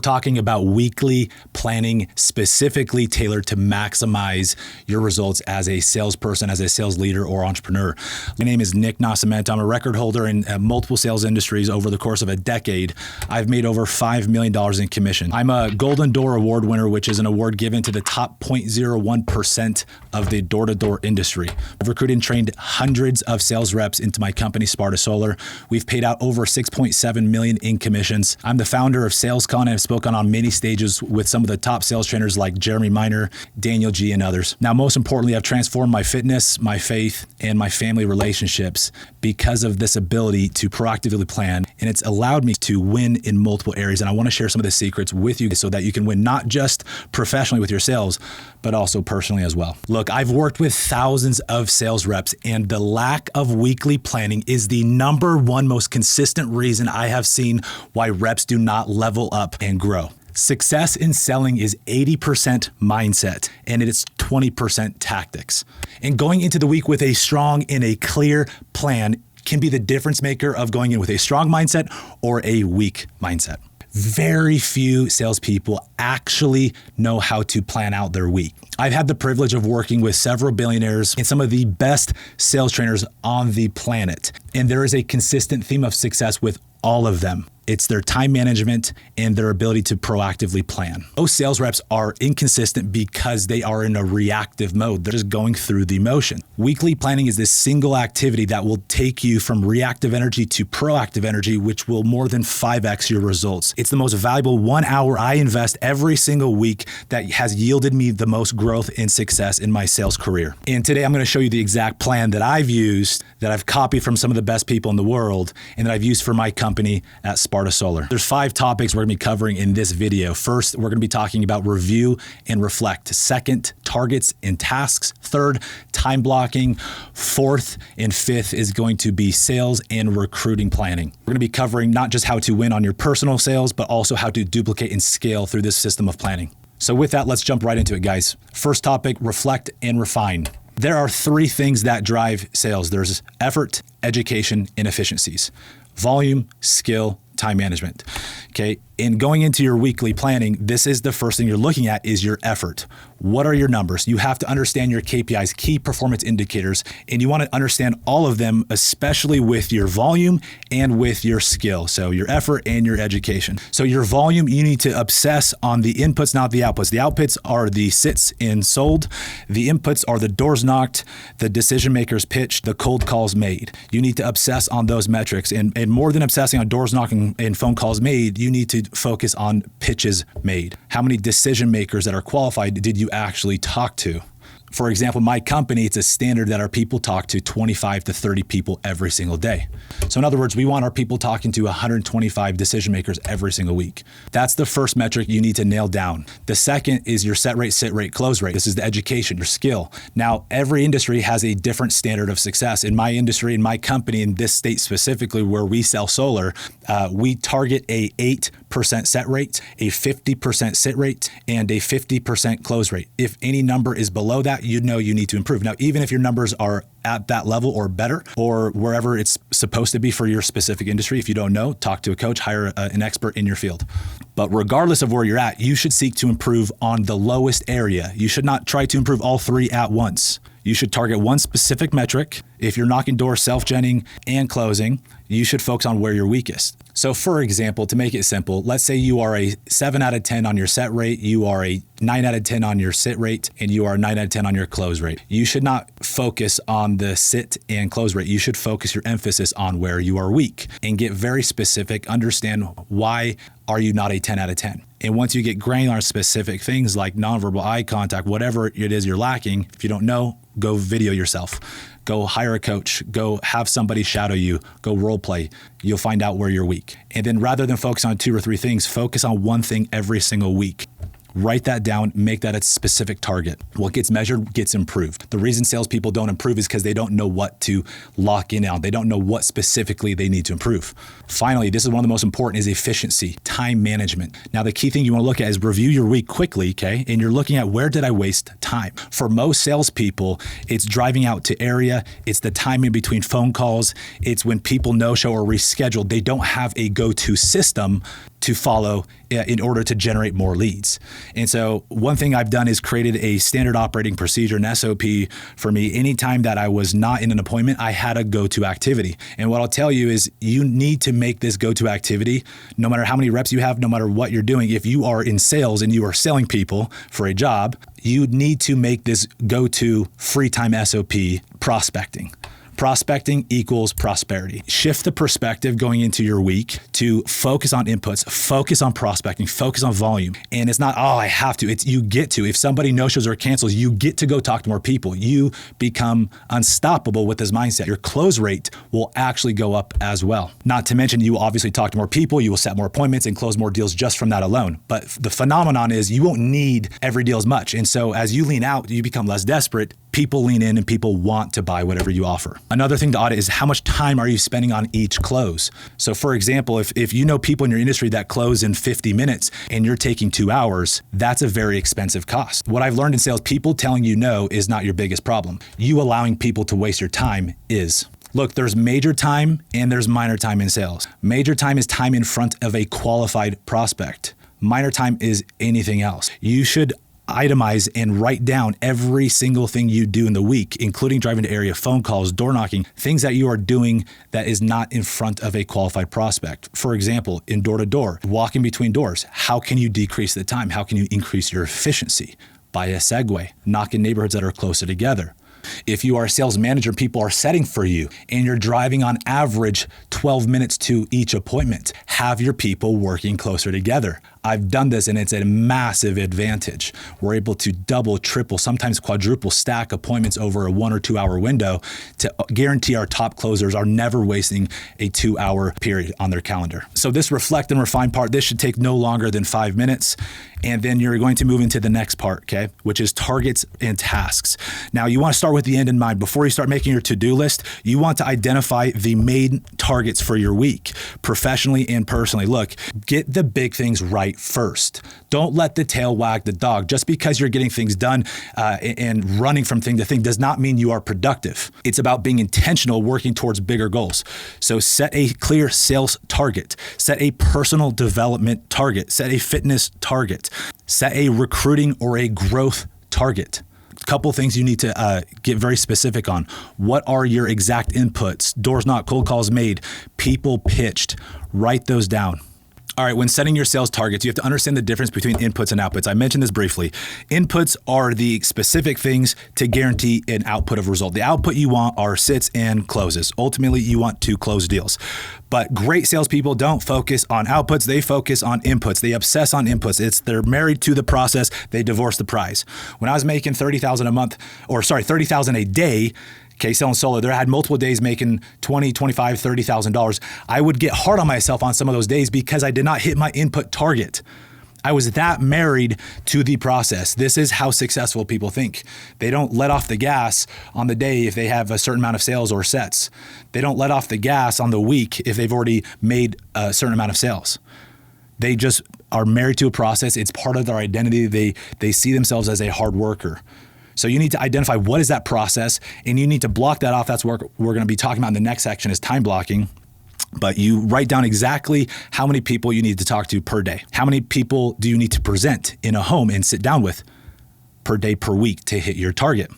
talking about weekly planning specifically tailored to maximize your results as a salesperson, as a sales leader or entrepreneur. My name is Nick Nascimento. I'm a record holder in multiple sales industries over the course of a decade. I've made over $5 million in commission. I'm a Golden Door Award winner, which is an award given to the top 0.01% of the door-to-door industry. I've recruited and trained hundreds of sales reps into my company, Sparta Solar. We've paid out over $6.7 million in commissions. I'm the founder of SalesCon and have spoken on many stages with some of the top sales trainers like Jeremy Miner, Daniel G, and others. Now, most importantly, I've transformed my fitness, my faith, and my family relationships because of this ability to proactively plan, and it's allowed me to win in multiple areas. And I want to share some of the secrets with you so that you can win not just professionally with your sales, but also personally as well. Look, I've worked with thousands of sales reps, and the lack of weekly planning is the number one most consistent reason I have seen why reps do not level up and grow. Success in selling is 80% mindset and it's 20% tactics. And going into the week with a strong and a clear plan can be the difference maker of going in with a strong mindset or a weak mindset. Very few salespeople actually know how to plan out their week. I've had the privilege of working with several billionaires and some of the best sales trainers on the planet. And there is a consistent theme of success with all of them. It's their time management and their ability to proactively plan. Most sales reps are inconsistent because they are in a reactive mode. They're just going through the motion. Weekly planning is this single activity that will take you from reactive energy to proactive energy, which will more than 5x your results. It's the most valuable 1 hour I invest every single week that has yielded me the most growth and success in my sales career. And today I'm going to show you the exact plan that I've used, that I've copied from some of the best people in the world, and that I've used for my company at Sparta Solar. There's 5 topics we're going to be covering in this video. First, we're going to be talking about review and reflect. Second, targets and tasks. Third, time blocking. Fourth and fifth is going to be sales and recruiting planning. We're going to be covering not just how to win on your personal sales, but also how to duplicate and scale through this system of planning. So with that, let's jump right into it, guys. First topic, reflect and refine. There are 3 things that drive sales. There's effort, education, and efficiencies. Volume, skill, time management. Okay. And going into your weekly planning, this is the first thing you're looking at is your effort. What are your numbers? You have to understand your KPIs, key performance indicators, and you want to understand all of them, especially with your volume and with your skill. So your effort and your education. So your volume, you need to obsess on the inputs, not the outputs. The outputs are the sits and sold. The inputs are the doors knocked, the decision makers pitched, the cold calls made. You need to obsess on those metrics. And more than obsessing on doors knocking and phone calls made, you need to focus on pitches made. How many decision makers that are qualified did you actually talk to? For example, my company, it's a standard that our people talk to 25 to 30 people every single day. So in other words, we want our people talking to 125 decision makers every single week. That's the first metric you need to nail down. The second is your set rate, sit rate, close rate. This is the education, your skill. Now, every industry has a different standard of success. In my industry, in my company, in this state specifically where we sell solar, we target a 8% set rate, a 50% sit rate, and a 50% close rate. If any number is below that, you know you need to improve. Now, even if your numbers are at that level or better, or wherever it's supposed to be for your specific industry, if you don't know, talk to a coach, hire an expert in your field. But regardless of where you're at, you should seek to improve on the lowest area. You should not try to improve all 3 at once. You should target one specific metric. If you're knocking doors, self-genning, and closing, you should focus on where you're weakest. So for example, to make it simple, let's say you are a 7 out of 10 on your set rate, you are a 9 out of 10 on your sit rate, and you are a 9 out of 10 on your close rate. You should not focus on the sit and close rate. You should focus your emphasis on where you are weak and get very specific, understand why are you not a 10 out of 10. And once you get granular on specific things like nonverbal eye contact, whatever it is you're lacking, if you don't know, go video yourself. Go hire a coach, go have somebody shadow you, go role play. You'll find out where you're weak. And then rather than focus on 2 or 3 things, focus on one thing every single week. Write that down, make that a specific target. What gets measured gets improved. The reason salespeople don't improve is because they don't know what to lock in on. They don't know what specifically they need to improve. Finally, this is one of the most important is efficiency, time management. Now, the key thing you want to look at is review your week quickly, okay? And you're looking at where did I waste time? For most salespeople, it's driving out to area. It's the time in between phone calls. It's when people no-show or reschedule. They don't have a go-to system to follow in order to generate more leads. And so one thing I've done is created a standard operating procedure, an SOP for me. Anytime that I was not in an appointment, I had a go-to activity. And what I'll tell you is you need to make this go-to activity, no matter how many reps you have, no matter what you're doing. If you are in sales and you are selling people for a job, you need to make this go-to free time SOP prospecting. Prospecting equals prosperity. Shift the perspective going into your week to focus on inputs, focus on prospecting, focus on volume. And it's not, I have to. It's you get to. If somebody no-shows or cancels, you get to go talk to more people. You become unstoppable with this mindset. Your close rate will actually go up as well. Not to mention, you will obviously talk to more people, you will set more appointments and close more deals just from that alone. But the phenomenon is you won't need every deal as much. And so as you lean out, you become less desperate. People lean in and people want to buy whatever you offer. Another thing to audit is how much time are you spending on each close? So for example, if you know people in your industry that close in 50 minutes and you're taking 2 hours, that's a very expensive cost. What I've learned in sales, people telling you no is not your biggest problem. You allowing people to waste your time is. Look, there's major time and there's minor time in sales. Major time is time in front of a qualified prospect. Minor time is anything else. You should itemize and write down every single thing you do in the week, including driving to area, phone calls, door knocking, things that you are doing that is not in front of a qualified prospect. For example, in door to door, walking between doors, how can you decrease the time? How can you increase your efficiency? By a segue, knock in neighborhoods that are closer together. If you are a sales manager, people are setting for you and you're driving on average 12 minutes to each appointment, have your people working closer together. I've done this and it's a massive advantage. We're able to double, triple, sometimes quadruple stack appointments over a 1 or 2 hour window to guarantee our top closers are never wasting a 2 hour period on their calendar. So this reflect and refine part, this should take no longer than 5 minutes. And then you're going to move into the next part, okay, which is targets and tasks. Now you want to start with the end in mind. Before you start making your to-do list, you want to identify the main targets for your week, professionally and personally. Look, get the big things right first. Don't let the tail wag the dog. Just because you're getting things done and running from thing to thing does not mean you are productive. It's about being intentional, working towards bigger goals. So set a clear sales target, set a personal development target, set a fitness target, set a recruiting or a growth target. A couple things you need to get very specific on. What are your exact inputs? Doors knocked, cold calls made, people pitched. Write those down. All right, when setting your sales targets, you have to understand the difference between inputs and outputs. I mentioned this briefly. Inputs are the specific things to guarantee an output of result. The output you want are sits and closes. Ultimately, you want to close deals. But great salespeople don't focus on outputs. They focus on inputs. They obsess on inputs. They're married to the process. They divorce the prize. When I was making $30,000 a month, $30,000 a day, okay, selling solar, I had multiple days making $20,000, $25,000, $30,000. I would get hard on myself on some of those days because I did not hit my input target. I was that married to the process. This is how successful people think. They don't let off the gas on the day if they have a certain amount of sales or sets. They don't let off the gas on the week if they've already made a certain amount of sales. They just are married to a process. It's part of their identity. They see themselves as a hard worker. So you need to identify what is that process and you need to block that off. That's what we're going to be talking about in the next section is time blocking. But you write down exactly how many people you need to talk to per day. How many people do you need to present in a home and sit down with per day, per week to hit your target?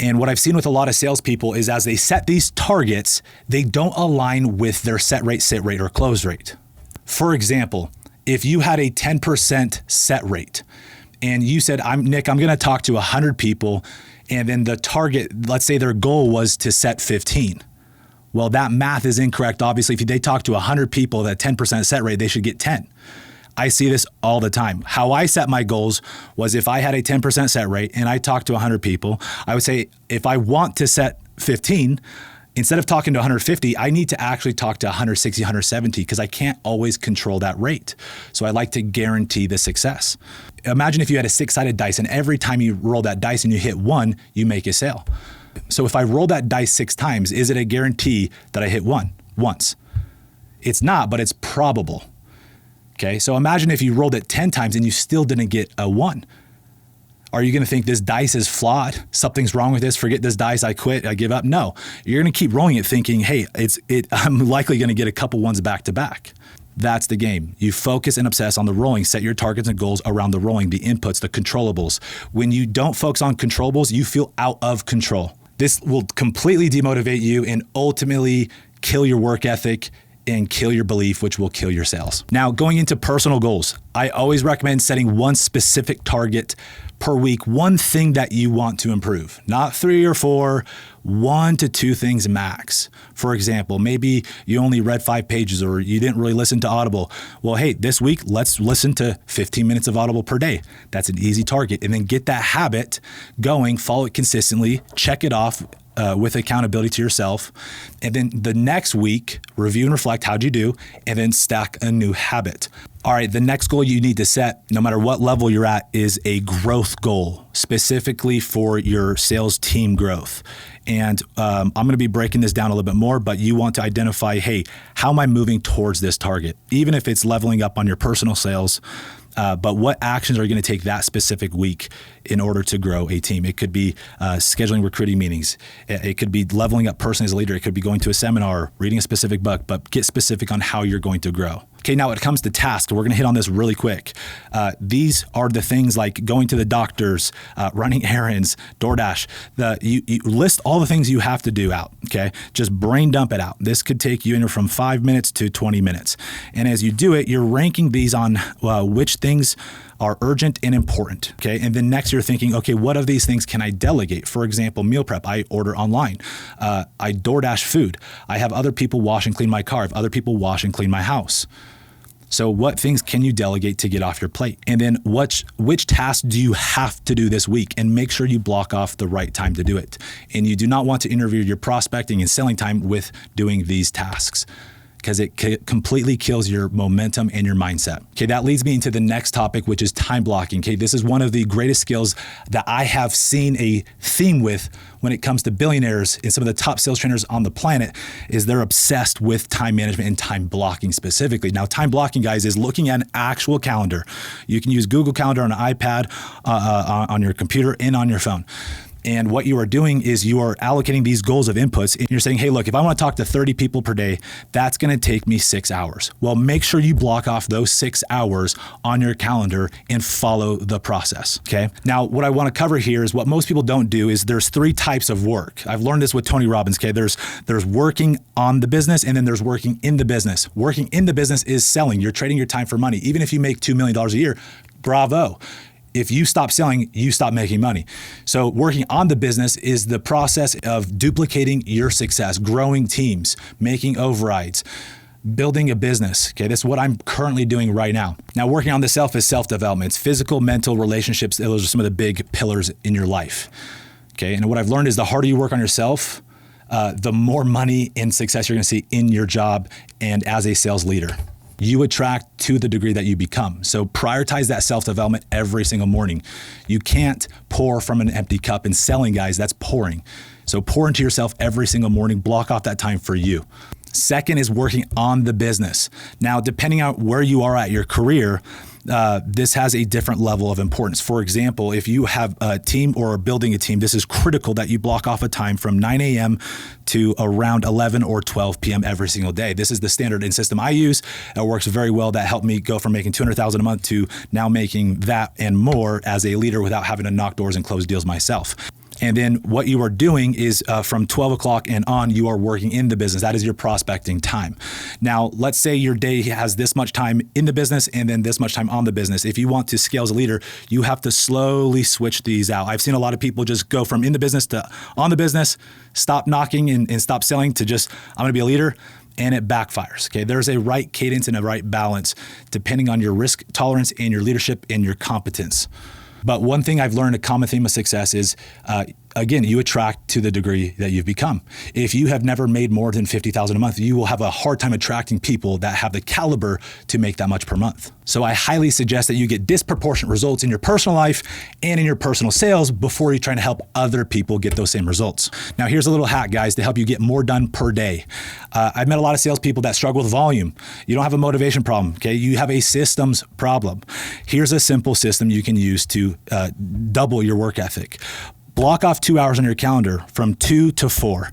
And what I've seen with a lot of salespeople is as they set these targets, they don't align with their set rate, sit rate, or close rate. For example, if you had a 10% set rate, and you said, Nick, I'm going to talk to 100 people, and then the target, let's say their goal was to set 15. Well, that math is incorrect. Obviously, if they talk to 100 people at 10% set rate, they should get 10. I see this all the time. How I set my goals was if I had a 10% set rate and I talked to 100 people, I would say, if I want to set 15, instead of talking to 150, I need to actually talk to 160, 170 because I can't always control that rate. So I like to guarantee the success. Imagine if you had a 6-sided dice and every time you roll that dice and you hit 1, you make a sale. So if I roll that dice 6 times, is it a guarantee that I hit 1 once? It's not, but it's probable. Okay, so imagine if you rolled it 10 times and you still didn't get a 1. Are you going to think this dice is flawed? Something's wrong with this. Forget this dice. I quit. I give up. No, you're going to keep rolling it thinking, hey, I'm likely going to get a couple ones back to back. That's the game. You focus and obsess on the rolling, set your targets and goals around the rolling, the inputs, the controllables. When you don't focus on controllables, you feel out of control. This will completely demotivate you and ultimately kill your work ethic and kill your belief, which will kill your sales. Now, going into personal goals, I always recommend setting one specific target per week, one thing that you want to improve, not 3 or 4, 1 to 2 things max. For example, maybe you only read 5 pages or you didn't really listen to Audible. Well, hey, this week, let's listen to 15 minutes of Audible per day. That's an easy target. And then get that habit going, follow it consistently, check it off with accountability to yourself. And then the next week, review and reflect, how'd you do? And then stack a new habit. All right, the next goal you need to set, no matter what level you're at, is a growth goal, specifically for your sales team growth. And I'm going to be breaking this down a little bit more, but you want to identify, hey, how am I moving towards this target? Even if it's leveling up on your personal sales, but what actions are you going to take that specific week in order to grow a team? It could be scheduling recruiting meetings. It could be leveling up personally as a leader. It could be going to a seminar, reading a specific book, but get specific on how you're going to grow. Okay, now when it comes to tasks, we're going to hit on this really quick. These are the things like going to the doctors, running errands, DoorDash. You list all the things you have to do out, okay? Just brain dump it out. This could take you anywhere from 5 minutes to 20 minutes. And as you do it, you're ranking these on which things are urgent and important, okay? And then next you're thinking, okay, what of these things can I delegate? For example, meal prep, I order online. I DoorDash food. I have other people wash and clean my car. I have other people wash and clean my house. So what things can you delegate to get off your plate? And then which tasks do you have to do this week? And make sure you block off the right time to do it. And you do not want to interfere your prospecting and selling time with doing these tasks, because it completely kills your momentum and your mindset. Okay, that leads me into the next topic, which is time blocking. Okay, this is one of the greatest skills that I have seen a theme with when it comes to billionaires and some of the top sales trainers on the planet. Is they're obsessed with time management and time blocking specifically. Now, time blocking, guys, is looking at an actual calendar. You can use Google Calendar on an iPad, on your computer, and on your phone. And what you are doing is you are allocating these goals of inputs, and you're saying, hey, look, if I want to talk to 30 people per day, that's going to take me 6 hours. Well, make sure you block off those 6 hours on your calendar and follow the process, okay? Now, what I want to cover here is what most people don't do is there's 3 types of work. I've learned this with Tony Robbins, okay? There's working on the business, and then there's working in the business. Working in the business is selling. You're trading your time for money. Even if you make $2 million a year, bravo. If you stop selling, you stop making money. So working on the business is the process of duplicating your success, growing teams, making overrides, building a business. Okay, that's what I'm currently doing right now. Now, working on the self is self-development. It's physical, mental, relationships. Those are some of the big pillars in your life. Okay, and what I've learned is the harder you work on yourself, the more money and success you're going to see in your job and as a sales leader. You attract to the degree that you become. So prioritize that self-development every single morning. You can't pour from an empty cup, and selling, guys, that's pouring. So pour into yourself every single morning, block off that time for you. Second is working on the business. Now, depending on where you are at your career, this has a different level of importance. For example, if you have a team or are building a team, this is critical that you block off a time from 9 a.m. to around 11 or 12 p.m. every single day. This is the standard and system I use. It works very well. That helped me go from making $200,000 a month to now making that and more as a leader without having to knock doors and close deals myself. And then what you are doing is from 12 o'clock and on, you are working in the business. That is your prospecting time. Now, let's say your day has this much time in the business and then this much time on the business. If you want to scale as a leader, you have to slowly switch these out. I've seen a lot of people just go from in the business to on the business, stop knocking and stop selling to just, I'm going to be a leader. And it backfires. Okay, there's a right cadence and a right balance depending on your risk tolerance and your leadership and your competence. But one thing I've learned, a common theme of success is, again, you attract to the degree that you've become. If you have never made more than $50,000 a month, you will have a hard time attracting people that have the caliber to make that much per month. So I highly suggest that you get disproportionate results in your personal life and in your personal sales before you're trying to help other people get those same results. Now, here's a little hack, guys, to help you get more done per day. I've met a lot of salespeople that struggle with volume. You don't have a motivation problem, okay? You have a systems problem. Here's a simple system you can use to double your work ethic. Block off 2 hours on your calendar from 2 to 4.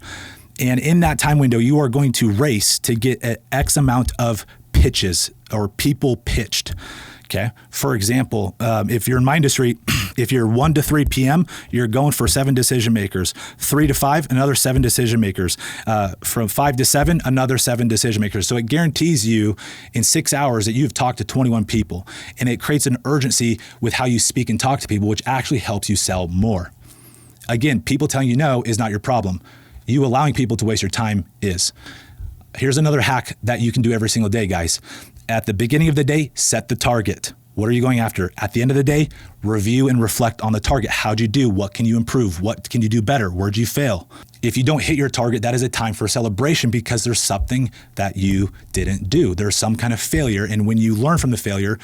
And in that time window, you are going to race to get an X amount of pitches or people pitched. Okay. For example, if you're in my industry, if you're 1 to 3 p.m., you're going for 7 decision makers. 3 to 5, another 7 decision makers. From 5 to 7, another 7 decision makers. So it guarantees you in 6 hours that you've talked to 21 people. And it creates an urgency with how you speak and talk to people, which actually helps you sell more. Again, people telling you no is not your problem. You allowing people to waste your time is. Here's another hack that you can do every single day, guys. At the beginning of the day, set the target. What are you going after? At the end of the day, review and reflect on the target. How'd you do? What can you improve? What can you do better? Where'd you fail? If you don't hit your target, that is a time for celebration because there's something that you didn't do. There's some kind of failure. And when you learn from the failure,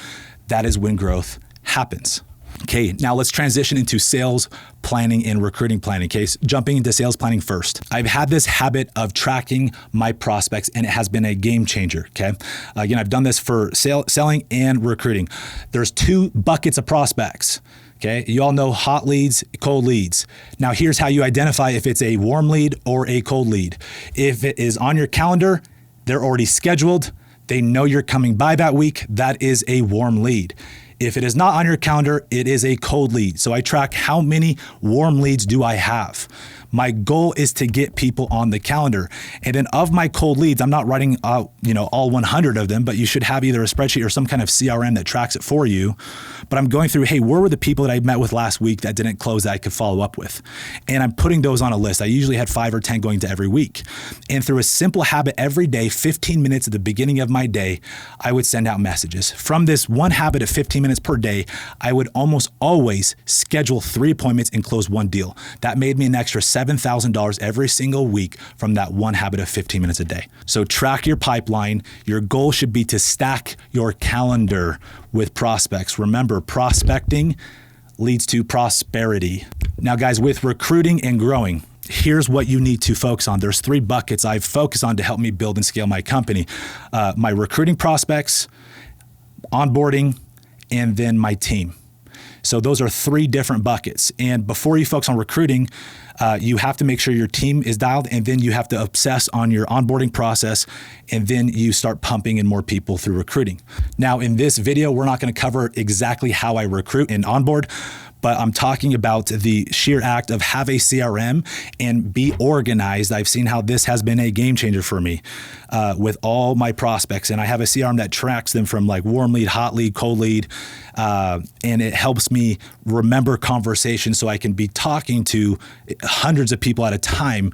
that is when growth happens. Okay, now let's transition into sales planning and recruiting planning. Okay, jumping into sales planning first. I've had this habit of tracking my prospects and it has been a game changer. Okay, again, I've done this for selling and recruiting. There's 2 buckets of prospects. Okay, you all know hot leads, cold leads. Now here's how you identify if it's a warm lead or a cold lead. If it is on your calendar, they're already scheduled. They know you're coming by that week. That is a warm lead. If it is not on your calendar, it is a cold lead. So I track how many warm leads do I have. My goal is to get people on the calendar. And then of my cold leads, I'm not writing out, all 100 of them, but you should have either a spreadsheet or some kind of CRM that tracks it for you. But I'm going through, hey, where were the people that I met with last week that didn't close that I could follow up with? And I'm putting those on a list. I usually had 5 or 10 going to every week. And through a simple habit every day, 15 minutes at the beginning of my day, I would send out messages. From this one habit of 15 minutes per day, I would almost always schedule 3 appointments and close 1 deal. That made me an extra $7,000 every single week from that one habit of 15 minutes a day. So track your pipeline. Your goal should be to stack your calendar with prospects. Remember, prospecting leads to prosperity. Now, guys, with recruiting and growing, here's what you need to focus on. There's 3 buckets I've focused on to help me build and scale my company. My recruiting prospects, onboarding, and then my team. So those are 3 different buckets. And before you focus on recruiting, you have to make sure your team is dialed, and then you have to obsess on your onboarding process, and then you start pumping in more people through recruiting. Now, in this video, we're not going to cover exactly how I recruit and onboard, but I'm talking about the sheer act of have a CRM and be organized. I've seen how this has been a game changer for me with all my prospects. And I have a CRM that tracks them from like warm lead, hot lead, cold lead. And it helps me remember conversations so I can be talking to hundreds of people at a time,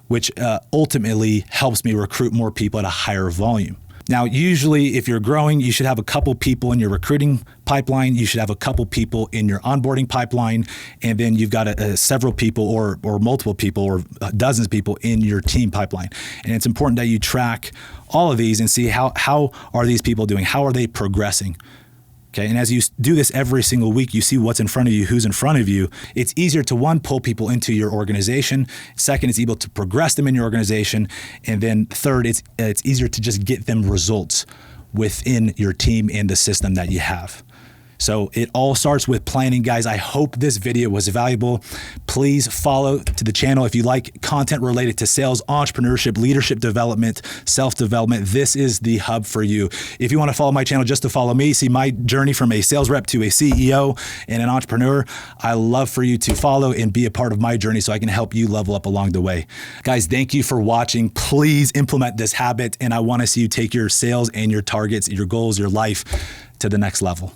which ultimately helps me recruit more people at a higher volume. Now, usually if you're growing, you should have a couple people in your recruiting pipeline. You should have a couple people in your onboarding pipeline. And then you've got several people or multiple people or dozens of people in your team pipeline. And it's important that you track all of these and see how are these people doing? How are they progressing? Okay, and as you do this every single week, you see what's in front of you, who's in front of you. It's easier to, 1, pull people into your organization. 2nd, it's able to progress them in your organization. And then 3rd, it's easier to just get them results within your team and the system that you have. So it all starts with planning, guys. I hope this video was valuable. Please follow to the channel if you like content related to sales, entrepreneurship, leadership development, self-development. This is the hub for you. If you want to follow my channel just to follow me, see my journey from a sales rep to a CEO and an entrepreneur, I love for you to follow and be a part of my journey so I can help you level up along the way. Guys, thank you for watching. Please implement this habit, and I want to see you take your sales and your targets, your goals, your life to the next level.